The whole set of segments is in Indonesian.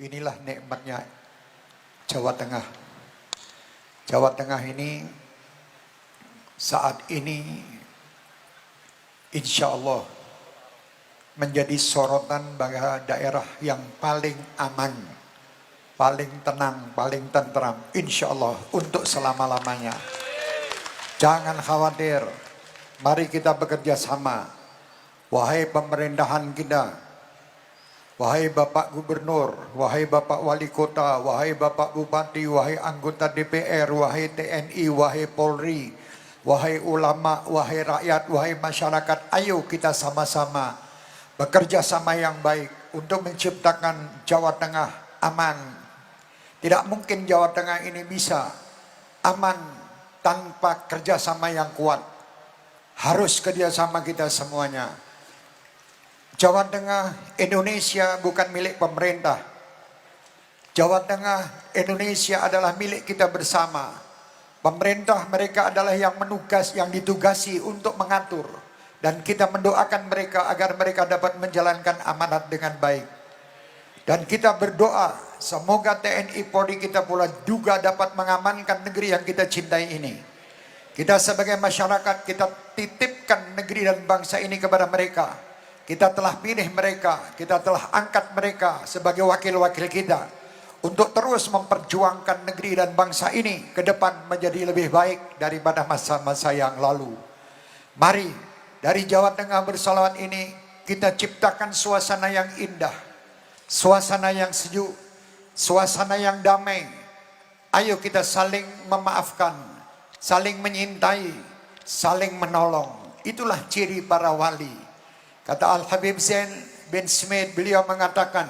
Inilah nikmatnya Jawa Tengah. Jawa Tengah ini saat ini insya Allah menjadi sorotan bagi daerah yang paling aman, paling tenang, paling tentram, insya Allah untuk selama-lamanya. Jangan khawatir, mari kita bekerja sama. Wahai pemerintahan kita, wahai Bapak Gubernur, wahai Bapak Wali Kota, wahai Bapak Bupati, wahai anggota DPR, wahai TNI, wahai Polri, wahai ulama, wahai rakyat, wahai masyarakat, ayo kita sama-sama bekerja sama yang baik untuk menciptakan Jawa Tengah aman. Tidak mungkin Jawa Tengah ini bisa aman tanpa kerjasama yang kuat. Harus kerjasama kita semuanya. Jawa Tengah Indonesia bukan milik pemerintah. Jawa Tengah Indonesia adalah milik kita bersama. Pemerintah mereka adalah yang ditugasi untuk mengatur. Dan kita mendoakan mereka agar mereka dapat menjalankan amanat dengan baik. Dan kita berdoa semoga TNI Polri kita pula juga dapat mengamankan negeri yang kita cintai ini. Kita sebagai masyarakat kita titipkan negeri dan bangsa ini kepada mereka. Kita telah pilih mereka, kita telah angkat mereka sebagai wakil-wakil kita untuk terus memperjuangkan negeri dan bangsa ini ke depan menjadi lebih baik daripada masa-masa yang lalu. Mari dari Jawa Tengah bersalawat ini kita ciptakan suasana yang indah, suasana yang sejuk, suasana yang damai. Ayo kita saling memaafkan, saling menyintai, saling menolong. Itulah ciri para wali. Kata Al-Habib Zain bin Smith, beliau mengatakan,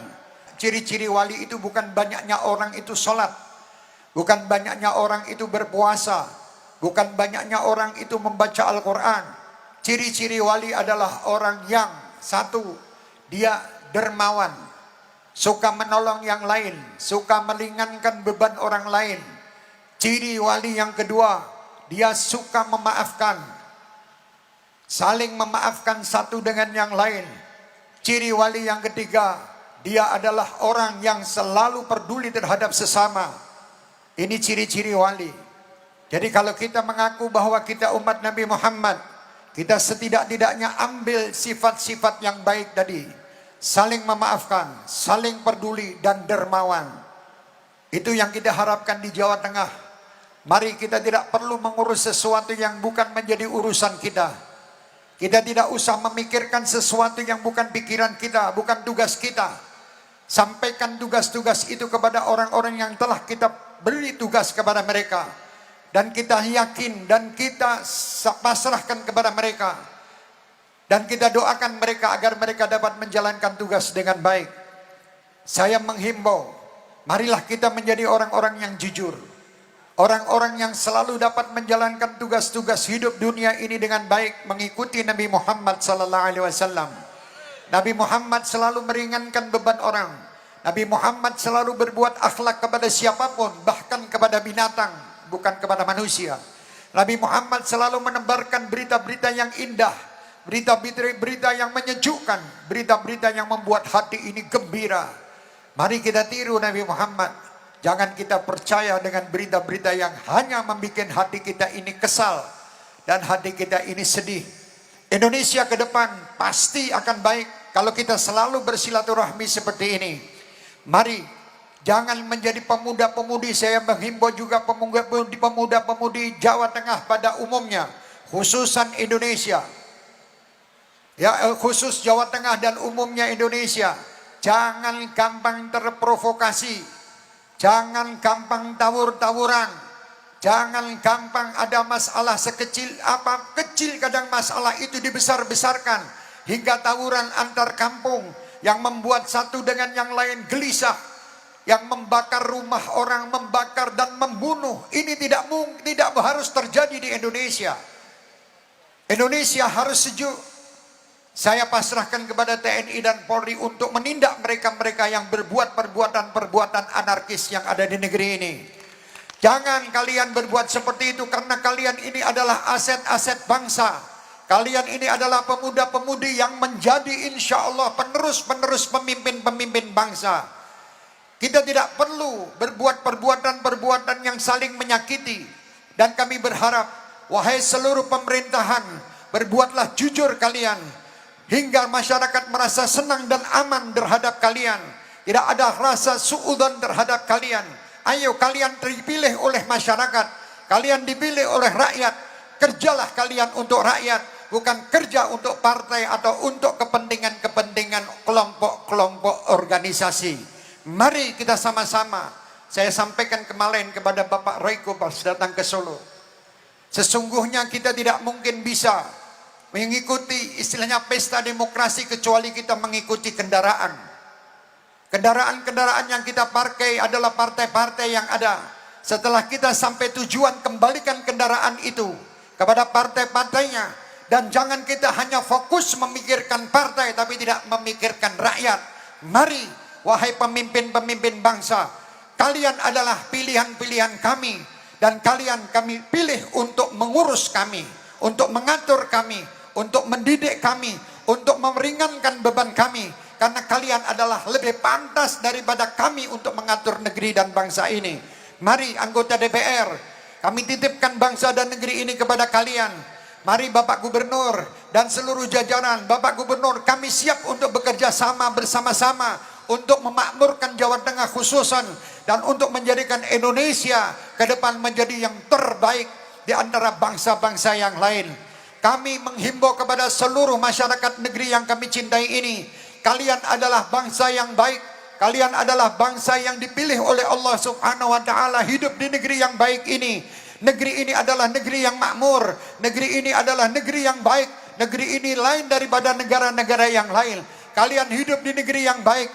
ciri-ciri wali itu bukan banyaknya orang itu sholat, bukan banyaknya orang itu berpuasa, bukan banyaknya orang itu membaca Al-Quran. Ciri-ciri wali adalah orang yang satu, dia dermawan, suka menolong yang lain, suka meringankan beban orang lain. Ciri wali yang kedua, dia suka memaafkan, saling memaafkan satu dengan yang lain. Ciri wali yang ketiga, dia adalah orang yang selalu peduli terhadap sesama. Ini ciri-ciri wali. Jadi kalau kita mengaku bahwa kita umat Nabi Muhammad, kita setidak-tidaknya ambil sifat-sifat yang baik tadi. Saling memaafkan, saling peduli dan dermawan. Itu yang kita harapkan di Jawa Tengah. Mari kita tidak perlu mengurus sesuatu yang bukan menjadi urusan kita. Kita tidak usah memikirkan sesuatu yang bukan pikiran kita, bukan tugas kita. Sampaikan tugas-tugas itu kepada orang-orang yang telah kita beri tugas kepada mereka. Dan kita yakin dan kita pasrahkan kepada mereka. Dan kita doakan mereka agar mereka dapat menjalankan tugas dengan baik. Saya menghimbau, marilah kita menjadi orang-orang yang jujur. Orang-orang yang selalu dapat menjalankan tugas-tugas hidup dunia ini dengan baik, mengikuti Nabi Muhammad SAW. Nabi Muhammad selalu meringankan beban orang. Nabi Muhammad selalu berbuat akhlak kepada siapapun, bahkan kepada binatang, bukan kepada manusia. Nabi Muhammad selalu menebarkan berita-berita yang indah, berita-berita yang menyejukkan, berita-berita yang membuat hati ini gembira. Mari kita tiru Nabi Muhammad. Jangan kita percaya dengan berita-berita yang hanya membuat hati kita ini kesal dan hati kita ini sedih. Indonesia ke depan pasti akan baik kalau kita selalu bersilaturahmi seperti ini. Mari jangan menjadi pemuda-pemudi. Saya menghimbau juga pemuda-pemudi Jawa Tengah pada umumnya, khususan Indonesia. Ya, khusus Jawa Tengah dan umumnya Indonesia. Jangan gampang terprovokasi. Jangan gampang tawur-tawuran. Jangan gampang ada masalah sekecil apa, kecil kadang masalah itu dibesar-besarkan hingga tawuran antar kampung yang membuat satu dengan yang lain gelisah, yang membakar rumah orang, membakar dan membunuh. Ini tidak harus terjadi di Indonesia. Indonesia harus sejuk. Saya pasrahkan kepada TNI dan Polri untuk menindak mereka-mereka yang berbuat perbuatan-perbuatan anarkis yang ada di negeri ini. Jangan kalian berbuat seperti itu karena kalian ini adalah aset-aset bangsa. Kalian ini adalah pemuda-pemudi yang menjadi insya Allah penerus-penerus pemimpin-pemimpin bangsa. Kita tidak perlu berbuat perbuatan-perbuatan yang saling menyakiti. Dan kami berharap, wahai seluruh pemerintahan, berbuatlah jujur kalian, hingga masyarakat merasa senang dan aman terhadap kalian. Tidak ada rasa suudzon terhadap kalian. Ayo kalian dipilih oleh masyarakat, kalian dipilih oleh rakyat. Kerjalah kalian untuk rakyat, bukan kerja untuk partai atau untuk kepentingan-kepentingan kelompok-kelompok organisasi. Mari kita sama-sama. Saya sampaikan kemarin kepada Bapak Royko pas datang ke Solo. Sesungguhnya kita tidak mungkin bisa mengikuti istilahnya pesta demokrasi kecuali kita mengikuti kendaraan. Kendaraan-kendaraan yang kita pakai adalah partai-partai yang ada. Setelah kita sampai tujuan, kembalikan kendaraan itu kepada partai-partainya. Dan jangan kita hanya fokus memikirkan partai tapi tidak memikirkan rakyat. Mari wahai pemimpin-pemimpin bangsa, kalian adalah pilihan-pilihan kami. Dan kalian kami pilih untuk mengurus kami, untuk mengatur kami, untuk mendidik kami, untuk meringankan beban kami. Karena kalian adalah lebih pantas daripada kami untuk mengatur negeri dan bangsa ini. Mari anggota DPR, kami titipkan bangsa dan negeri ini kepada kalian. Mari Bapak Gubernur dan seluruh jajaran Bapak Gubernur, kami siap untuk bekerja sama bersama-sama untuk memakmurkan Jawa Tengah khususan, dan untuk menjadikan Indonesia ke depan menjadi yang terbaik di antara bangsa-bangsa yang lain. Kami menghimbau kepada seluruh masyarakat negeri yang kami cintai ini, kalian adalah bangsa yang baik, kalian adalah bangsa yang dipilih oleh Allah Subhanahu wa taala hidup di negeri yang baik ini. Negeri ini adalah negeri yang makmur, negeri ini adalah negeri yang baik, negeri ini lain daripada negara-negara yang lain. Kalian hidup di negeri yang baik,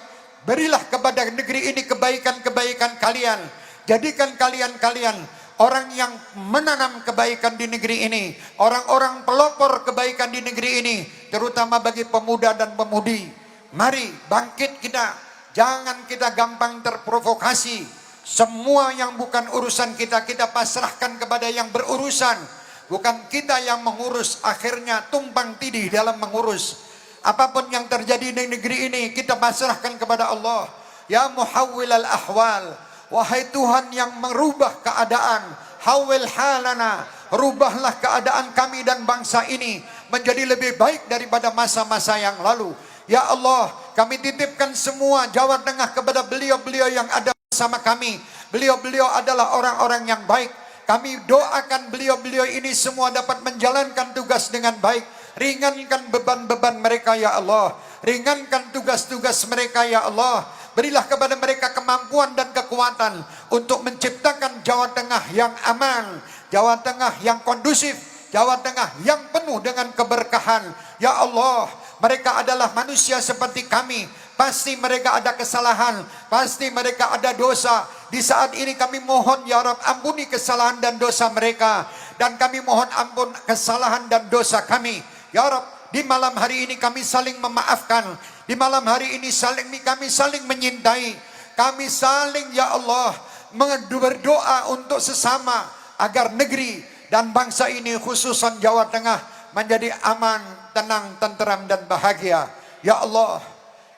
berilah kepada negeri ini kebaikan-kebaikan kalian. Jadikan kalian orang yang menanam kebaikan di negeri ini, orang-orang pelopor kebaikan di negeri ini, terutama bagi pemuda dan pemudi. Mari bangkit kita, jangan kita gampang terprovokasi. Semua yang bukan urusan kita, kita pasrahkan kepada yang berurusan. Bukan kita yang mengurus, akhirnya tumpang tindih dalam mengurus. Apapun yang terjadi di negeri ini, kita pasrahkan kepada Allah. Ya muhawwilal ahwal, wahai Tuhan yang merubah keadaan, hawil halana, rubahlah keadaan kami dan bangsa ini menjadi lebih baik daripada masa-masa yang lalu. Ya Allah, kami titipkan semua Jawa Tengah kepada beliau-beliau yang ada bersama kami. Beliau-beliau adalah orang-orang yang baik. Kami doakan beliau-beliau ini semua dapat menjalankan tugas dengan baik. Ringankan beban-beban mereka ya Allah. Ringankan tugas-tugas mereka ya Allah. Berilah kepada mereka kemampuan dan kekuatan untuk menciptakan Jawa Tengah yang aman, Jawa Tengah yang kondusif, Jawa Tengah yang penuh dengan keberkahan. Ya Allah, mereka adalah manusia seperti kami. Pasti mereka ada kesalahan, pasti mereka ada dosa. Di saat ini kami mohon ya Rabb, ampuni kesalahan dan dosa mereka. Dan kami mohon ampun kesalahan dan dosa kami. Ya Rabb, di malam hari ini kami saling memaafkan. Di malam hari ini kami saling menyintai. Kami saling ya Allah berdoa untuk sesama agar negeri dan bangsa ini khususan Jawa Tengah menjadi aman, tenang, tenteram dan bahagia. Ya Allah,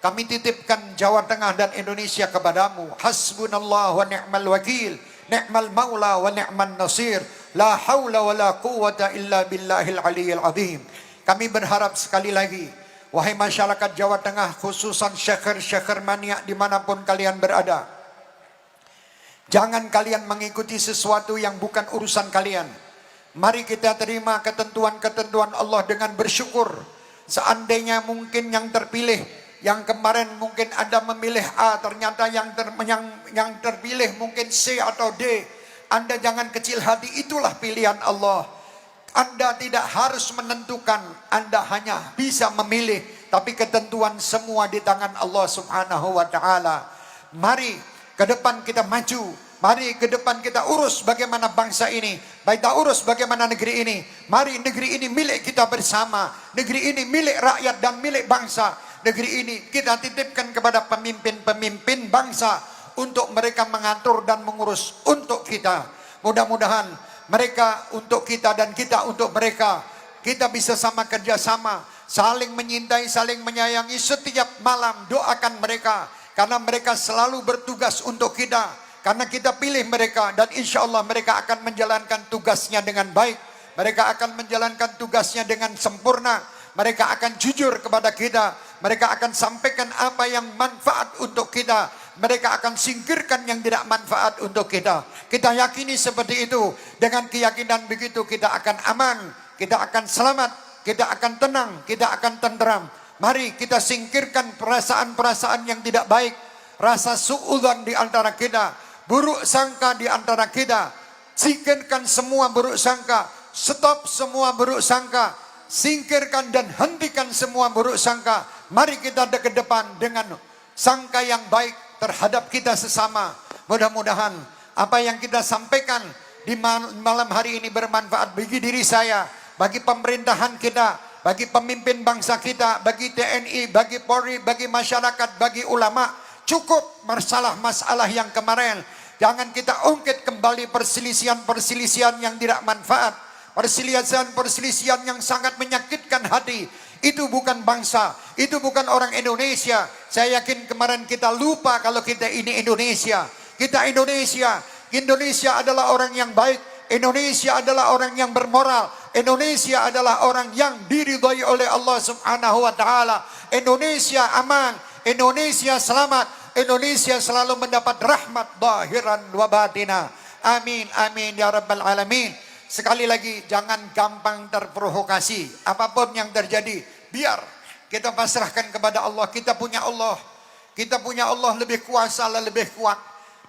kami titipkan Jawa Tengah dan Indonesia kepadamu. Hasbunallah wa ni'mal wakil, ni'mal maula wa ni'man nasir. La haula wa la quwata illa billahil aliyyil azim. Kami berharap sekali lagi, wahai masyarakat Jawa Tengah, khususan syekhir-syekhir mania dimanapun kalian berada, jangan kalian mengikuti sesuatu yang bukan urusan kalian. Mari kita terima ketentuan-ketentuan Allah dengan bersyukur. Seandainya mungkin yang terpilih, yang kemarin mungkin Anda memilih A, ternyata yang terpilih mungkin C atau D. Anda jangan kecil hati, itulah pilihan Allah. Anda tidak harus menentukan, Anda hanya bisa memilih. Tapi ketentuan semua di tangan Allah Subhanahu wa ta'ala. Mari ke depan kita maju. Mari ke depan kita urus bagaimana bangsa ini. Kita urus bagaimana negeri ini. Mari negeri ini milik kita bersama. Negeri ini milik rakyat dan milik bangsa. Negeri ini kita titipkan kepada pemimpin-pemimpin bangsa untuk mereka mengatur dan mengurus untuk kita. Mudah-mudahan mereka untuk kita dan kita untuk mereka. Kita bisa sama kerjasama, saling menyintai, saling menyayangi. Setiap malam doakan mereka. karena mereka selalu bertugas untuk kita, karena kita pilih mereka, dan insya Allah mereka akan menjalankan tugasnya dengan baik, mereka akan menjalankan tugasnya dengan sempurna, mereka akan jujur kepada kita, mereka akan sampaikan apa yang manfaat untuk kita, mereka akan singkirkan yang tidak manfaat untuk kita. Kita yakini seperti itu. Dengan keyakinan begitu kita akan aman, kita akan selamat, kita akan tenang, kita akan tenteram. Mari kita singkirkan perasaan-perasaan yang tidak baik, rasa suudzon di antara kita, buruk sangka di antara kita. Singkirkan semua buruk sangka, stop semua buruk sangka, singkirkan dan hentikan semua buruk sangka. Mari kita ke depan dengan sangka yang baik terhadap kita sesama. Mudah-mudahan apa yang kita sampaikan di malam hari ini bermanfaat bagi diri saya, bagi pemerintahan kita, bagi pemimpin bangsa kita, bagi TNI, bagi Polri, bagi masyarakat, bagi ulama. Cukup masalah-masalah yang kemarin. Jangan kita ungkit kembali perselisihan-perselisihan yang tidak manfaat. Perselisihan-perselisihan yang sangat menyakitkan hati. Itu bukan bangsa, itu bukan orang Indonesia. Saya yakin kemarin kita lupa kalau kita ini Indonesia. Kita Indonesia. Indonesia adalah orang yang baik. Indonesia adalah orang yang bermoral. Indonesia adalah orang yang diridhai oleh Allah Subhanahu wa taala. Indonesia aman, Indonesia selamat, Indonesia selalu mendapat rahmat zahiran wa batina. Amin amin ya rabbal alamin. Sekali lagi jangan gampang terprovokasi. Apapun yang terjadi, biar kita pasrahkan kepada Allah. Kita punya Allah. Kita punya Allah lebih kuasa, lebih kuat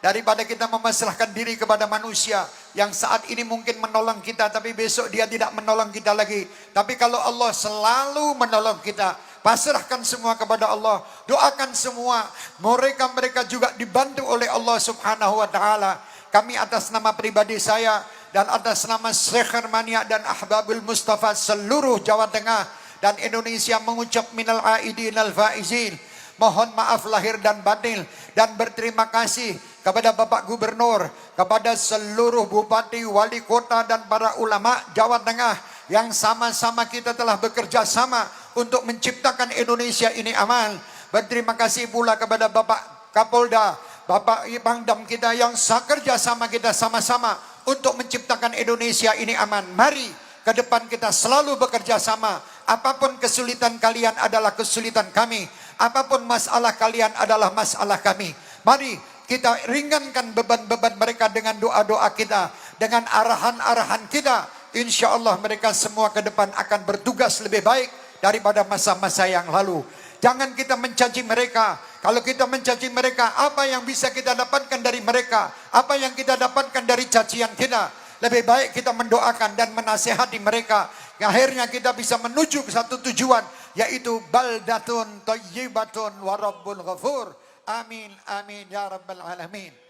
daripada kita memasrahkan diri kepada manusia yang saat ini mungkin menolong kita, tapi besok dia tidak menolong kita lagi. Tapi kalau Allah selalu menolong kita, pasrahkan semua kepada Allah. Doakan semua. Mereka juga dibantu oleh Allah Subhanahu wa taala. Kami atas nama pribadi saya dan atas nama Syekh Hermania dan Ahbabul Mustafa seluruh Jawa Tengah dan Indonesia mengucap minal aidin al faizin. Mohon maaf lahir dan batin dan berterima kasih kepada Bapak Gubernur, kepada seluruh bupati, wali kota dan para ulama Jawa Tengah yang sama-sama kita telah bekerja sama untuk menciptakan Indonesia ini aman. Berterima kasih pula kepada Bapak Kapolda, Bapak Pangdam kita yang kerja sama kita sama-sama untuk menciptakan Indonesia ini aman. Mari ke depan kita selalu bekerja sama. Apapun kesulitan kalian adalah kesulitan kami. Apapun masalah kalian adalah masalah kami. Mari kita ringankan beban-beban mereka dengan doa-doa kita, dengan arahan-arahan kita. Insya Allah mereka semua ke depan akan bertugas lebih baik daripada masa-masa yang lalu. Jangan kita mencaci mereka. Kalau kita mencaci mereka, apa yang bisa kita dapatkan dari mereka? Apa yang kita dapatkan dari cacian kita? Lebih baik kita mendoakan dan menasihati mereka. Akhirnya kita bisa menuju ke satu tujuan, yaitu baldatun thayyibatun wa rabbul ghafur. Amin amin ya rabbal alamin.